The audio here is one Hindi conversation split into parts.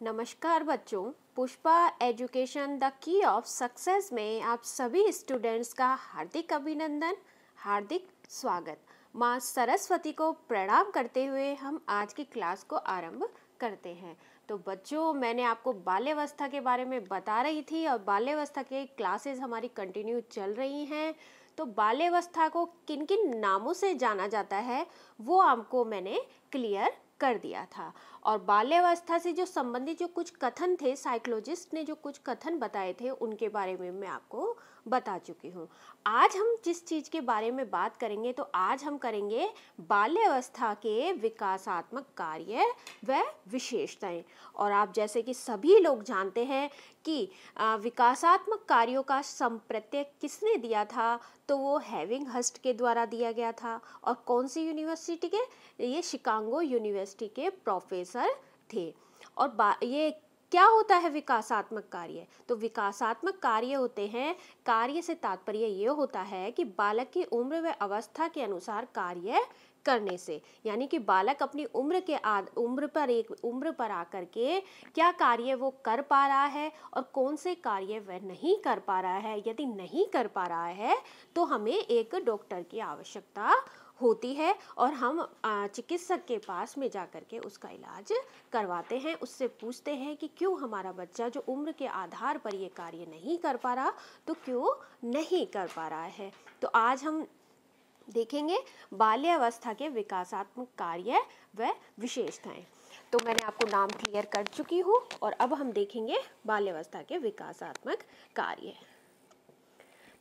नमस्कार बच्चों, Pushpa education the key of success में आप सभी स्टूडेंट्स का हार्दिक अभिनंदन, हार्दिक स्वागत। माँ सरस्वती को प्रणाम करते हुए हम आज की क्लास को आरंभ करते हैं। तो बच्चों, मैंने आपको बाल्यावस्था के बारे में बता रही थी और बाल्यावस्था के क्लासेस हमारी कंटिन्यू चल रही हैं। तो बाल्यावस्था को किन किन नामों से जाना जाता है वो आपको मैंने क्लियर कर दिया था। और बाल्यावस्था से जो संबंधित जो कुछ कथन थे, साइकोलॉजिस्ट ने जो कुछ कथन बताए थे उनके बारे में मैं आपको बता चुकी हूँ। आज हम जिस चीज़ के बारे में बात करेंगे तो आज हम करेंगे बाल्यावस्था के विकासात्मक कार्य व विशेषताएं। और आप जैसे कि सभी लोग जानते हैं कि विकासात्मक कार्यों का संप्रत्यय किसने दिया था, तो वो हैविंग हस्ट के द्वारा दिया गया था। और कौन सी यूनिवर्सिटी के? ये शिकागो यूनिवर्सिटी के प्रोफेसर थे। और ये क्या होता है विकासात्मक कार्य? तो विकासात्मक कार्य होते हैं, कार्य से तात्पर्य ये होता है कि बालक की उम्र व अवस्था के अनुसार कार्य करने से, यानी कि बालक अपनी उम्र पर आकर के क्या कार्य वो कर पा रहा है और कौन से कार्य वह नहीं कर पा रहा है। यदि नहीं कर पा रहा है तो हमें एक डॉक्टर की आवश्यकता होती है और हम चिकित्सक के पास में जाकर के उसका इलाज करवाते हैं। उससे पूछते हैं कि क्यों हमारा बच्चा जो उम्र के आधार पर ये कार्य नहीं कर पा रहा, तो क्यों नहीं कर पा रहा है। तो आज हम देखेंगे बाल्यावस्था के विकासात्मक कार्य व विशेषताएं। तो मैंने आपको नाम क्लियर कर चुकी हूँ और अब हम देखेंगे बाल्यावस्था के विकासात्मक कार्य।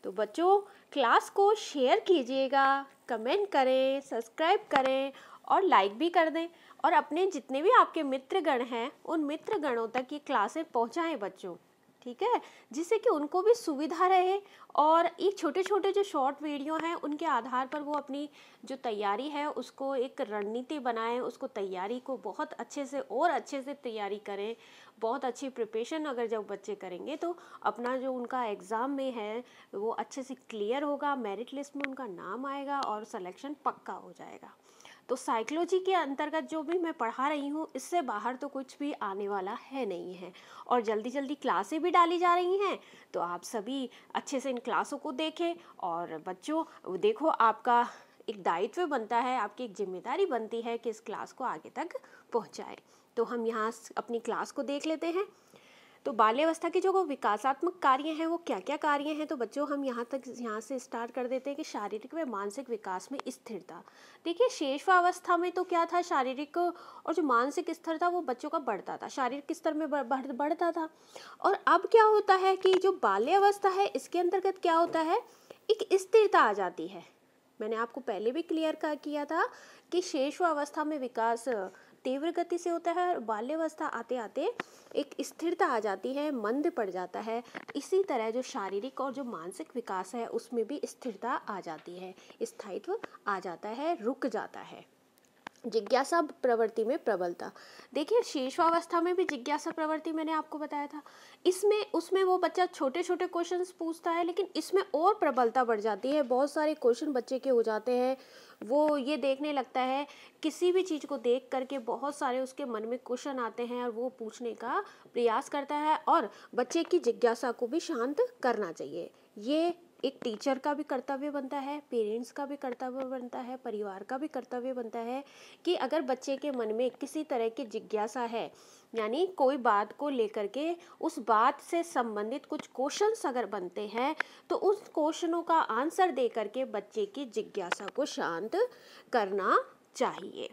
तो बच्चों, क्लास को शेयर कीजिएगा, कमेंट करें, सब्सक्राइब करें और लाइक भी कर दें। और अपने जितने भी आपके मित्रगण हैं उन मित्रगणों तक ये क्लासें पहुंचाएं बच्चों, ठीक है, जिससे कि उनको भी सुविधा रहे। और ये छोटे छोटे जो शॉर्ट वीडियो हैं उनके आधार पर वो अपनी जो तैयारी है उसको एक रणनीति बनाएं, उसको तैयारी को बहुत अच्छे से और अच्छे से तैयारी करें। बहुत अच्छी प्रिपरेशन अगर जब बच्चे करेंगे तो अपना जो उनका एग्ज़ाम में है वो अच्छे से क्लियर होगा, मेरिट लिस्ट में उनका नाम आएगा और सिलेक्शन पक्का हो जाएगा। तो साइकोलॉजी के अंतर्गत जो भी मैं पढ़ा रही हूँ इससे बाहर तो कुछ भी आने वाला है नहीं है। और जल्दी जल्दी क्लासें भी डाली जा रही हैं, तो आप सभी अच्छे से इन क्लासों को देखें। और बच्चों देखो, आपका एक दायित्व बनता है, आपकी एक जिम्मेदारी बनती है कि इस क्लास को आगे तक पहुँचाएं। तो हम यहाँ अपनी क्लास को देख लेते हैं। तो बाल्यावस्था के जो विकासात्मक कार्य हैं वो क्या क्या कार्य हैं, तो बच्चों हम यहाँ से स्टार्ट कर देते हैं कि शारीरिक व मानसिक विकास में स्थिरता। देखिए, शेषवावस्था में तो क्या था, शारीरिक और जो मानसिक स्तर था वो बच्चों का बढ़ता था, शारीरिक स्तर में बढ़ता था। और अब क्या होता है कि जो बाल्यावस्था है इसके अंतर्गत क्या होता है, एक स्थिरता आ जाती है। मैंने आपको पहले भी क्लियर किया था कि शेषवावस्था में विकास तीव्र गति से होता है और बाल्यावस्था आते आते एक स्थिरता आ जाती है, मंद पड़ जाता है। इसी तरह जो शारीरिक और जो मानसिक विकास है उसमें भी स्थिरता आ जाती है, स्थायित्व आ जाता है, रुक जाता है। जिज्ञासा प्रवृत्ति में प्रबलता। देखिए, शेषवावस्था में भी जिज्ञासा प्रवृत्ति मैंने आपको बताया था। उसमें वो बच्चा छोटे छोटे क्वेश्चंस पूछता है, लेकिन इसमें और प्रबलता बढ़ जाती है। बहुत सारे क्वेश्चन बच्चे के हो जाते हैं, वो ये देखने लगता है, किसी भी चीज़ को देख करके बहुत सारे उसके मन में क्वेश्चन आते हैं और वो पूछने का प्रयास करता है। और बच्चे की जिज्ञासा को भी शांत करना चाहिए। ये एक टीचर का भी कर्तव्य बनता है, पेरेंट्स का भी कर्तव्य बनता है, परिवार का भी कर्तव्य बनता है कि अगर बच्चे के मन में किसी तरह की जिज्ञासा है, यानी कोई बात को लेकर के उस बात से संबंधित कुछ क्वेश्चंस अगर बनते हैं तो उस क्वेश्चनों का आंसर दे करके बच्चे की जिज्ञासा को शांत करना चाहिए।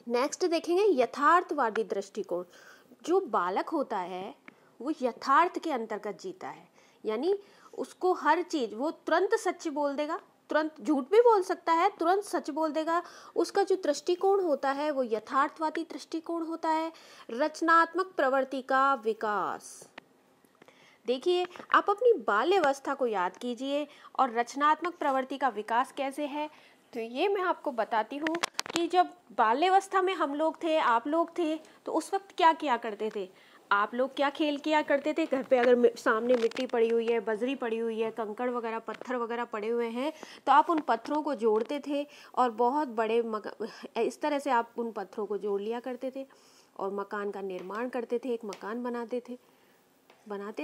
नेक्स्ट देखेंगे यथार्थवादी दृष्टिकोण। जो बालक होता है वो यथार्थ के अंतर्गत जीता है, यानी उसको हर चीज वो तुरंत सच बोल देगा, तुरंत झूठ भी बोल सकता है, तुरंत सच बोल देगा। उसका जो दृष्टिकोण होता है वो यथार्थवादी दृष्टिकोण होता है। रचनात्मक प्रवृत्ति का विकास। देखिए, आप अपनी बाल्यावस्था को याद कीजिए और रचनात्मक प्रवृत्ति का विकास कैसे है, तो ये मैं आपको बताती हूँ कि जब बाल्यावस्था में हम लोग थे, आप लोग थे, तो उस वक्त क्या किया करते थे। आप लोग क्या खेल किया करते थे, घर पे अगर सामने मिट्टी पड़ी हुई है, बजरी पड़ी हुई है, कंकड़ वगैरह पत्थर वगैरह पड़े हुए हैं, तो आप उन पत्थरों को जोड़ते थे और बहुत बड़े इस तरह से आप उन पत्थरों को जोड़ लिया करते थे। और मकान का निर्माण करते थे, एक मकान बनाते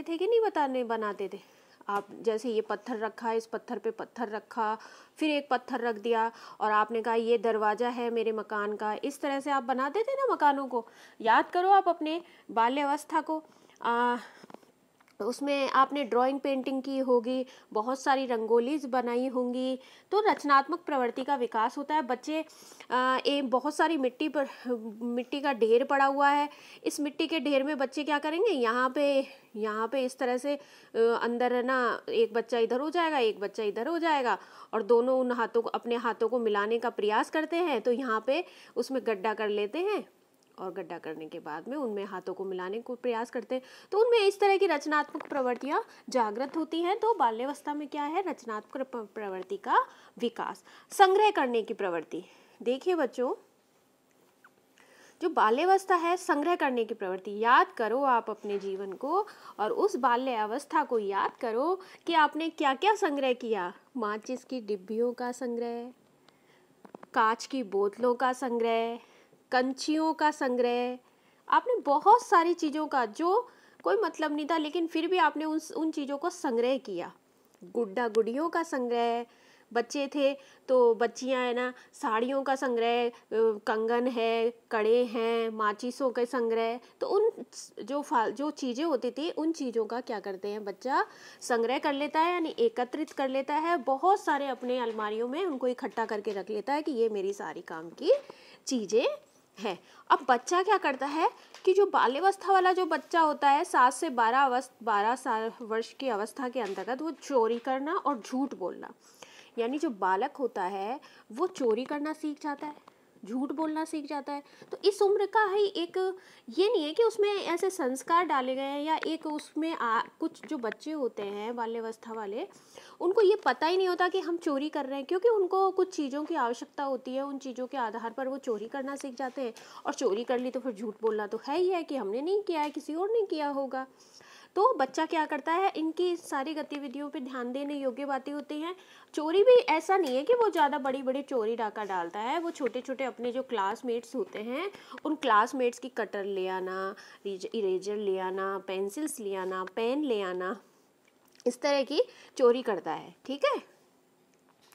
थे कि नहीं बनाते थे। आप जैसे ये पत्थर रखा, इस पत्थर पे पत्थर रखा, फिर एक पत्थर रख दिया और आपने कहा ये दरवाज़ा है मेरे मकान का। इस तरह से आप बनाते थे ना मकानों को। याद करो आप अपने बाल्यावस्था को। उसमें आपने ड्राइंग पेंटिंग की होगी, बहुत सारी रंगोलीज बनाई होंगी। तो रचनात्मक प्रवृत्ति का विकास होता है। बच्चे बहुत सारी मिट्टी का ढेर पड़ा हुआ है, इस मिट्टी के ढेर में बच्चे क्या करेंगे, यहाँ पे इस तरह से अंदर ना एक बच्चा इधर हो जाएगा, एक बच्चा इधर हो जाएगा और दोनों उन हाथों को, अपने हाथों को मिलाने का प्रयास करते हैं। तो यहाँ पे उसमें गड्ढा कर लेते हैं और गड्ढा करने के बाद में उनमें हाथों को मिलाने को प्रयास करते हैं। तो उनमें इस तरह की रचनात्मक प्रवृत्तियां जागृत होती हैं। तो बाल्यावस्था में क्या है, रचनात्मक प्रवृत्ति का विकास। संग्रह करने की प्रवृत्ति, देखिए बच्चों, जो बाल्यावस्था है, संग्रह करने की प्रवृत्ति। याद करो आप अपने जीवन को और उस बाल्यावस्था को याद करो कि आपने क्या क्या संग्रह किया। माचिस की डिब्बियों का संग्रह, कांच की बोतलों का संग्रह, कंचियों का संग्रह, आपने बहुत सारी चीज़ों का जो कोई मतलब नहीं था लेकिन फिर भी आपने उन चीज़ों को संग्रह किया। गुड्डा गुड़ियों का संग्रह, बच्चे थे तो बच्चियां है ना, साड़ियों का संग्रह, कंगन है, कड़े हैं, माचिसों के संग्रह। तो उन जो चीज़ें होती थी उन चीज़ों का क्या करते हैं, बच्चा संग्रह कर लेता है, यानी एकत्रित कर लेता है। बहुत सारे अपने अलमारियों में उनको इकट्ठा करके रख लेता है कि ये मेरी सारी काम की चीज़ें है। अब बच्चा क्या करता है कि जो बाल्यावस्था वाला जो बच्चा होता है, 7 से 12 वर्ष की अवस्था के अंतर्गत, वो चोरी करना और झूठ बोलना, यानी जो बालक होता है वो चोरी करना सीख जाता है, झूठ बोलना सीख जाता है। तो इस उम्र का ही एक, ये नहीं है कि उसमें ऐसे संस्कार डाले गए हैं या एक उसमें कुछ जो बच्चे होते हैं बाल्यावस्था वाले, उनको ये पता ही नहीं होता कि हम चोरी कर रहे हैं, क्योंकि उनको कुछ चीज़ों की आवश्यकता होती है, उन चीज़ों के आधार पर वो चोरी करना सीख जाते हैं। और चोरी कर ली तो फिर झूठ बोलना तो है ही है कि हमने नहीं किया है, किसी और ने किया होगा। तो बच्चा क्या करता है, इनकी सारी गतिविधियों पे ध्यान देने योग्य बातें होती हैं। चोरी भी ऐसा नहीं है कि वो ज़्यादा बड़ी बड़ी चोरी डाका डालता है, वो छोटे छोटे अपने जो क्लासमेट्स होते हैं उन क्लासमेट्स की कटर ले आना, इरेजर ले आना, पेंसिल्स ले आना, पेन ले आना, इस तरह की चोरी करता है। ठीक है।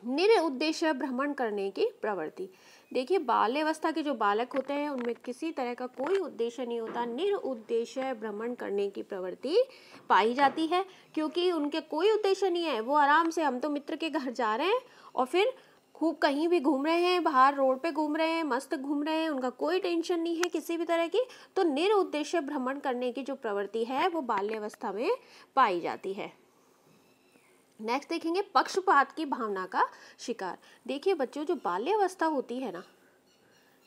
निरुद्देश्य भ्रमण करने की प्रवृत्ति, देखिए बाल्यावस्था के जो बालक होते हैं उनमें किसी तरह का कोई उद्देश्य नहीं होता, निरुद्देश्य भ्रमण करने की प्रवृत्ति पाई जाती है, क्योंकि उनके कोई उद्देश्य नहीं है। वो आराम से, हम तो मित्र के घर जा रहे हैं और फिर खूब कहीं भी घूम रहे हैं, बाहर रोड पे घूम रहे हैं, मस्त घूम रहे हैं, उनका कोई टेंशन नहीं है किसी भी तरह की। तो निरुद्देश्य भ्रमण करने की जो प्रवृत्ति है वो बाल्यावस्था में पाई जाती है। नेक्स्ट देखेंगे पक्षपात की भावना का शिकार। देखिए बच्चों, जो बाल्यावस्था होती है ना,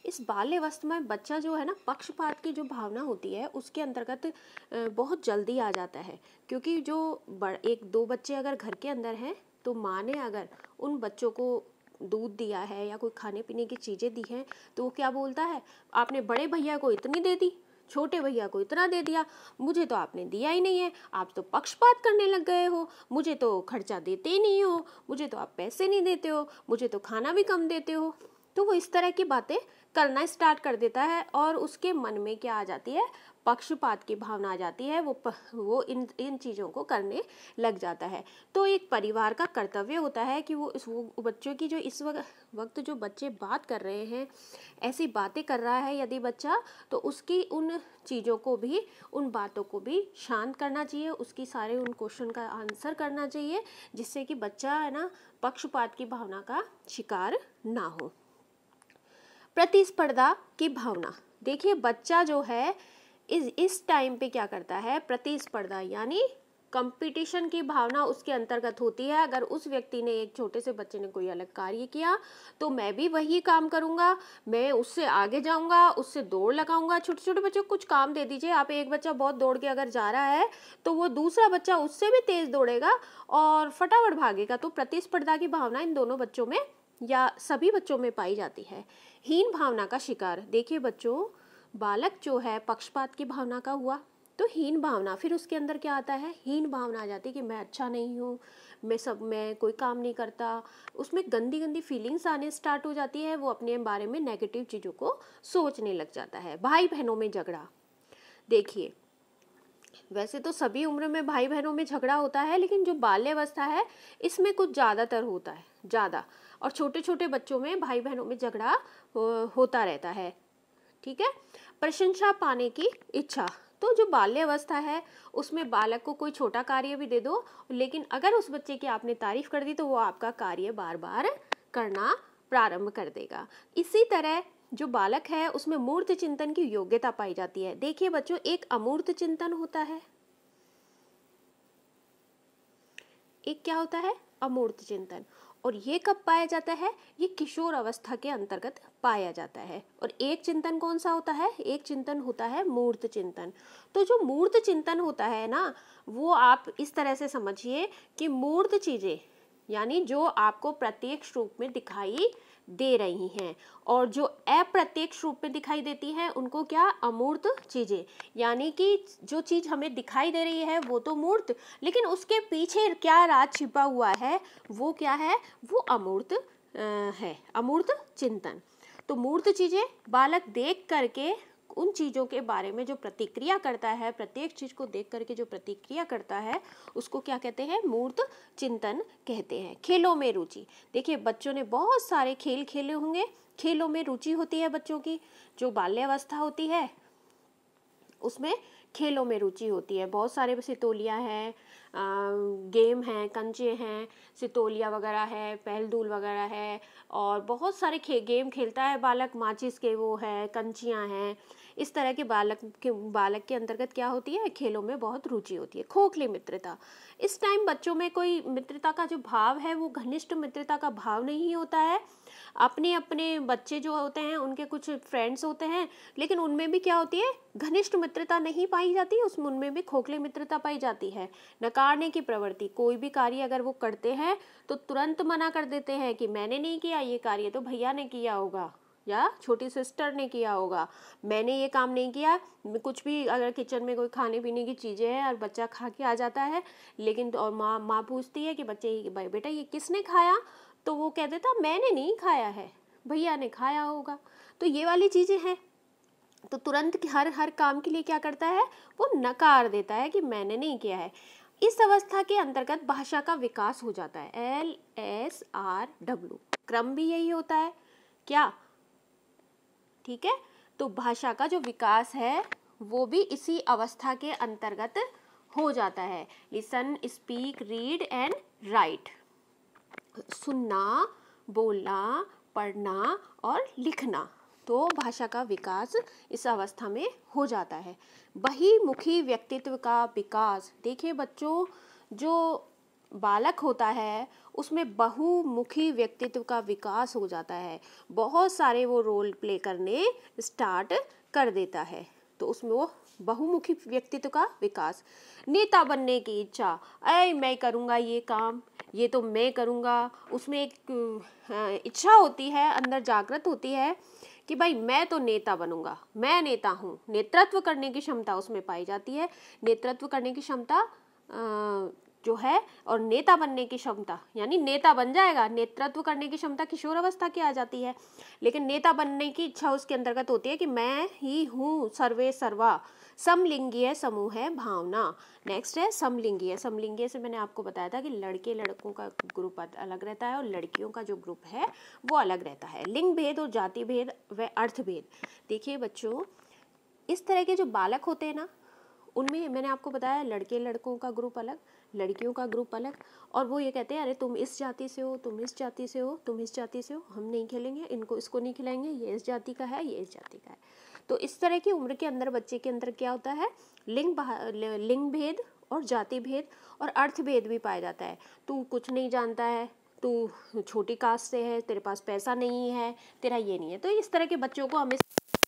इस बाल्यावस्था में बच्चा जो है ना, पक्षपात की जो भावना होती है उसके अंतर्गत बहुत जल्दी आ जाता है। क्योंकि जो एक दो बच्चे अगर घर के अंदर हैं तो माँ ने अगर उन बच्चों को दूध दिया है या कोई खाने पीने की चीज़ें दी हैं तो वो क्या बोलता है, आपने बड़े भैया को इतनी दे दी, छोटे भैया को इतना दे दिया, मुझे तो आपने दिया ही नहीं है, आप तो पक्षपात करने लग गए हो, मुझे तो खर्चा देते ही नहीं हो, मुझे तो आप पैसे नहीं देते हो, मुझे तो खाना भी कम देते हो। तो वो इस तरह की बातें करना स्टार्ट कर देता है और उसके मन में क्या आ जाती है, पक्षपात की भावना आ जाती है। वो इन चीज़ों को करने लग जाता है। तो एक परिवार का कर्तव्य होता है कि वो बच्चों की जो इस वक्त जो बच्चे बात कर रहे हैं, ऐसी बातें कर रहा है यदि बच्चा, तो उसकी उन चीज़ों को भी, उन बातों को भी शांत करना चाहिए, उसकी सारे उन क्वेश्चन का आंसर करना चाहिए, जिससे कि बच्चा है ना पक्षपात की भावना का शिकार ना हो। प्रतिस्पर्धा की भावना, देखिए बच्चा जो है इस टाइम पे क्या करता है, प्रतिस्पर्धा यानी कंपटीशन की भावना उसके अंतर्गत होती है। अगर उस व्यक्ति ने, एक छोटे से बच्चे ने कोई अलग कार्य किया तो मैं भी वही काम करूंगा, मैं उससे आगे जाऊंगा, उससे दौड़ लगाऊंगा। छोटे छोटे बच्चों को कुछ काम दे दीजिए आप, एक बच्चा बहुत दौड़ के अगर जा रहा है तो वो दूसरा बच्चा उससे भी तेज दौड़ेगा और फटाफट भागेगा। तो प्रतिस्पर्धा की भावना इन दोनों बच्चों में या सभी बच्चों में पाई जाती है। हीन भावना का शिकार, देखिए बच्चों, बालक जो है पक्षपात की भावना का हुआ तो हीन भावना, फिर उसके अंदर क्या आता है, हीन भावना आ जाती है कि मैं अच्छा नहीं हूँ, मैं कोई काम नहीं करता, उसमें गंदी गंदी फीलिंग्स आने स्टार्ट हो जाती है, वो अपने बारे में नेगेटिव चीज़ों को सोचने लग जाता है। भाई बहनों में झगड़ा, देखिए वैसे तो सभी उम्र में भाई बहनों में झगड़ा होता है, लेकिन जो बाल्यावस्था है इसमें कुछ ज़्यादातर होता है, ज़्यादा। और छोटे छोटे बच्चों में भाई बहनों में झगड़ा होता रहता है, ठीक है। प्रशंसा पाने की इच्छा, तो जो बाल्यावस्था है उसमें बालक को कोई छोटा कार्य भी दे दो, लेकिन अगर उस बच्चे की आपने तारीफ कर दी तो वो आपका कार्य बार बार करना प्रारंभ कर देगा। इसी तरह जो बालक है उसमें मूर्त चिंतन की योग्यता पाई जाती है। देखिए बच्चों, एक अमूर्त चिंतन होता है, एक क्या होता है, अमूर्त चिंतन। और ये कब पाया जाता है, ये किशोर अवस्था के अंतर्गत पाया जाता है। और एक चिंतन कौन सा होता है, एक चिंतन होता है मूर्त चिंतन। तो जो मूर्त चिंतन होता है ना, वो आप इस तरह से समझिए कि मूर्त चीजें यानी जो आपको प्रत्यक्ष रूप में दिखाई दे रही हैं, और जो अप्रत्यक्ष रूप में दिखाई देती हैं उनको क्या, अमूर्त चीजें। यानी कि जो चीज हमें दिखाई दे रही है वो तो मूर्त, लेकिन उसके पीछे क्या राज छिपा हुआ है वो क्या है, वो अमूर्त है, अमूर्त चिंतन। तो मूर्त चीजें बालक देख करके उन चीज़ों के बारे में जो प्रतिक्रिया करता है, प्रत्येक चीज़ को देख करके जो प्रतिक्रिया करता है उसको क्या कहते हैं, मूर्त चिंतन कहते हैं। खेलों में रुचि, देखिए बच्चों ने बहुत सारे खेल खेले होंगे, खेलों में रुचि होती है बच्चों की, जो बाल्यावस्था होती है उसमें खेलों में रुचि होती है। बहुत सारे सितोलियाँ हैं, गेम हैं, कंचे हैं, सितोलिया वगैरह है, पहलदूल वगैरह है, और बहुत सारे गेम खेलता है बालक, माचिस के वो है, कंचियाँ हैं। इस तरह के बालक के अंतर्गत क्या होती है, खेलों में बहुत रुचि होती है। खोखली मित्रता, इस टाइम बच्चों में कोई मित्रता का जो भाव है वो घनिष्ठ मित्रता का भाव नहीं होता है। अपने अपने बच्चे जो होते हैं उनके कुछ फ्रेंड्स होते हैं, लेकिन उनमें भी क्या होती है, घनिष्ठ मित्रता नहीं पाई जाती, उसमें उनमें भी खोखली मित्रता पाई जाती है। नकारने की प्रवृत्ति, कोई भी कार्य अगर वो करते हैं तो तुरंत मना कर देते हैं कि मैंने नहीं किया, ये कार्य तो भैया ने किया होगा या छोटी सिस्टर ने किया होगा, मैंने ये काम नहीं किया। कुछ भी अगर किचन में कोई खाने पीने की चीज़ें हैं और बच्चा खा के आ जाता है, लेकिन और माँ पूछती है कि बच्चे बेटा ये किसने खाया, तो वो कह देता मैंने नहीं खाया है, भैया ने खाया होगा। तो ये वाली चीज़ें हैं, तो तुरंत हर काम के लिए क्या करता है, वो नकार देता है कि मैंने नहीं किया है। इस अवस्था के अंतर्गत भाषा का विकास हो जाता है, LSRW, क्रम भी यही होता है क्या, ठीक है। तो भाषा का जो विकास है वो भी इसी अवस्था के अंतर्गत हो जाता है। Listen, speak, read and right, सुनना, बोलना, पढ़ना और लिखना, तो भाषा का विकास इस अवस्था में हो जाता है। बहुमुखी व्यक्तित्व का विकास, देखिए बच्चों, जो बालक होता है उसमें बहुमुखी व्यक्तित्व का विकास हो जाता है, बहुत सारे वो रोल प्ले करने स्टार्ट कर देता है, तो उसमें वो बहुमुखी व्यक्तित्व का विकास। नेता बनने की इच्छा, अरे मैं करूँगा ये काम, ये तो मैं करूँगा, उसमें एक इच्छा होती है, अंदर जागृत होती है कि भाई मैं तो नेता बनूंगा, मैं नेता हूँ, नेतृत्व करने की क्षमता उसमें पाई जाती है। नेतृत्व करने की क्षमता जो है और नेता बनने की क्षमता, यानी नेता बन जाएगा, नेतृत्व करने की क्षमता किशोर अवस्था की आ जाती है, लेकिन नेता बनने की इच्छा उसके अंतर्गत होती है कि मैं ही हूँ सर्वे सर्वा। समलिंगीय समूह है भावना। नेक्स्ट है समलिंगीय। समलिंगीय से मैंने आपको बताया था कि लड़के लड़कों का ग्रुप अलग रहता है और लड़कियों का जो ग्रुप है वो अलग रहता है। लिंग भेद और जाति भेद व अर्थ भेद, देखिए बच्चों, इस तरह के जो बालक होते हैं ना, उनमें मैंने आपको बताया लड़के लड़कों का ग्रुप अलग, लड़कियों का ग्रुप अलग, और वो ये कहते हैं अरे तुम इस जाति से हो, तुम इस जाति से हो, तुम इस जाति से हो, हम नहीं खेलेंगे, इनको इसको नहीं खिलाएंगे, ये इस जाति का है, ये इस जाति का है। तो इस तरह की उम्र के अंदर बच्चे के अंदर क्या होता है, लिंग भेद और जाति भेद और अर्थ भेद भी पाया जाता है। तू कुछ नहीं जानता है, तू छोटी कास्ट से है, तेरे पास पैसा नहीं है, तेरा ये नहीं है। तो इस तरह के बच्चों को हमें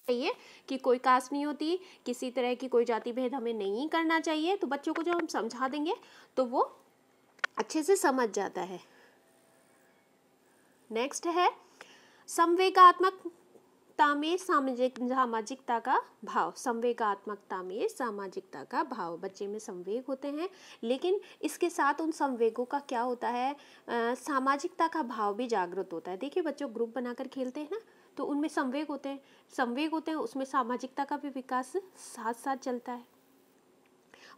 चाहिए कि कोई कास्ट नहीं होती, किसी तरह की कोई जाति भेद हमें नहीं करना चाहिए। तो बच्चों को जब हम समझा देंगे तो वो अच्छे से समझ जाता है। नेक्स्ट है संवेगात्मकता में सामाजिकता का भाव, संवेगात्मकता में सामाजिकता का भाव, बच्चे में संवेग होते हैं, लेकिन इसके साथ उन संवेगों का क्या होता है, सामाजिकता का भाव भी जागृत होता है। देखिए बच्चों, ग्रुप बनाकर खेलते हैं ना, तो उनमें संवेग होते हैं, उसमें सामाजिकता का भी विकास साथ साथ चलता है।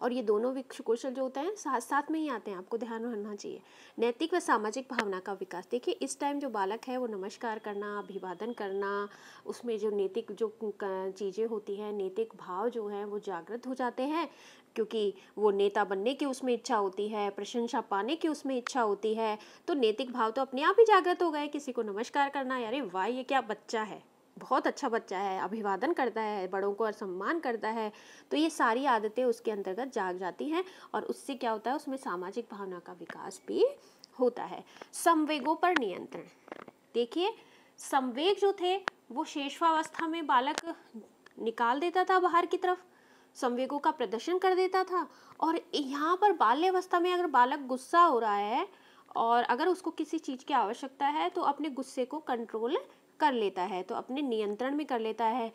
और ये दोनों विकसित कौशल जो होते हैं साथ साथ में ही आते हैं, आपको ध्यान रखना चाहिए। नैतिक व सामाजिक भावना का विकास, देखिए इस टाइम जो बालक है वो नमस्कार करना, अभिवादन करना, उसमें जो नैतिक जो चीज़ें होती हैं, नैतिक भाव जो हैं वो जागृत हो जाते हैं, क्योंकि वो नेता बनने की उसमें इच्छा होती है, प्रशंसा पाने की उसमें इच्छा होती है, तो नैतिक भाव तो अपने आप ही जागृत हो गए। किसी को नमस्कार करना, अरे वाह ये क्या बच्चा है, बहुत अच्छा बच्चा है, अभिवादन करता है, बड़ों को सम्मान करता है, तो ये सारी आदतें उसके अंतर्गत जाग जाती हैं और उससे क्या होता है, उसमें सामाजिक भावना का विकास भी होता है। संवेगों पर नियंत्रण, देखिए संवेग जो थे वो शेषावस्था में बालक निकाल देता था बाहर की तरफ, संवेगों का प्रदर्शन कर देता था, और यहाँ पर बाल्यावस्था में अगर बालक गुस्सा हो रहा है और अगर उसको किसी चीज़ की आवश्यकता है तो अपने गुस्से को कंट्रोल कर लेता है, तो अपने नियंत्रण में कर लेता है,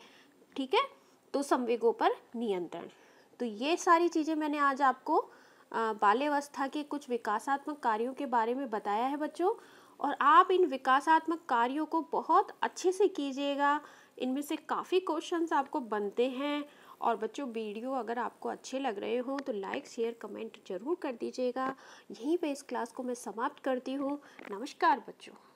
ठीक है। तो संवेगों पर नियंत्रण, तो ये सारी चीज़ें मैंने आज आपको बाल्यावस्था के कुछ विकासात्मक कार्यों के बारे में बताया है बच्चों, और आप इन विकासात्मक कार्यों को बहुत अच्छे से कीजिएगा। इनमें से काफ़ी क्वेश्चंस आपको बनते हैं। और बच्चों, वीडियो अगर आपको अच्छे लग रहे हो तो लाइक शेयर कमेंट जरूर कर दीजिएगा। यहीं पे इस क्लास को मैं समाप्त करती हूँ। नमस्कार बच्चों।